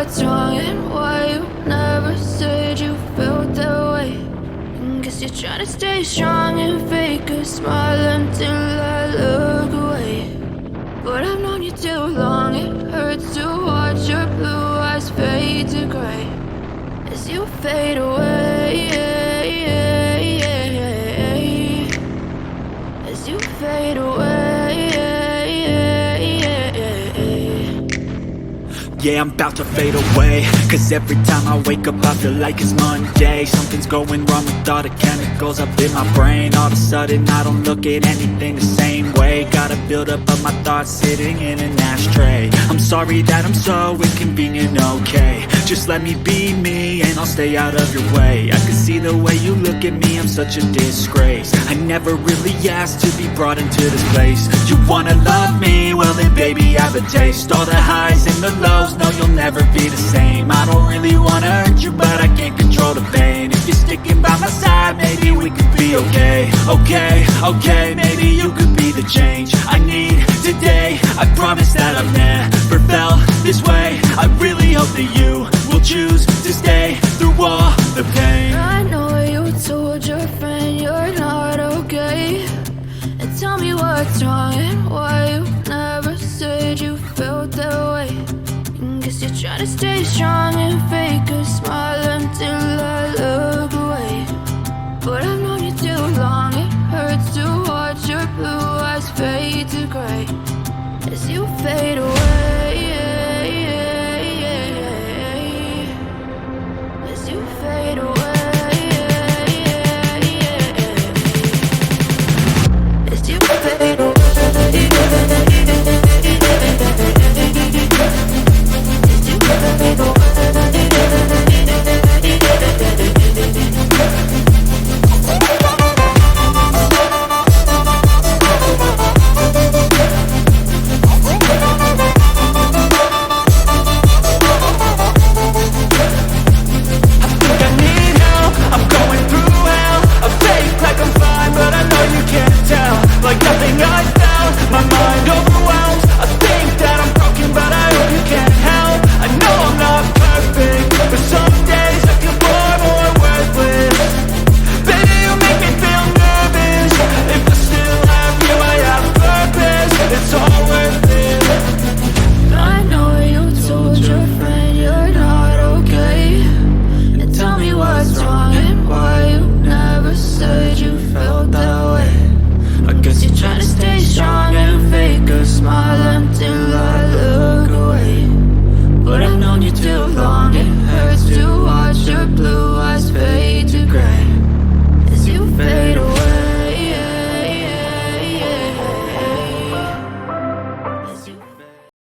what's wrong and why you never said you felt that way. Guess you're trying to stay strong and fake a smile until I look away. But I've known you too long, it hurts to watch your blue eyes fade to gray as you fade away, as you fade away. Yeah, I'm about to fade away, cause every time I wake up I feel like it's Monday. Something's going wrong with all the chemicals up in my brain. All of a sudden I don't look at anything the same way. Gotta build up of my thoughts sitting in an ashtray. I'm sorry that I'm so inconvenient, okay. Just let me be me and I'll stay out of your way. I can see the way you look at me, I'm such a disgrace. I never really asked to be brought into this place. You wanna love me? Well then baby I have a taste. All the highs and the lows, no you'll never be the same. I don't really wanna hurt you but I can't control the pain. If you're sticking by my side maybe we could be okay. Okay, maybe you could be the change I need today. I promise that I've never felt this way. I really hope that you will choose to stay through all the pain. I know you told your friend you're not okay, and tell me what's wrong and why you never said you felt that way. Guess you're trying to stay strong and fake a smile until I look away. But I've known you too long, it hurts to watch your blue eyes fade to gray as you fade away.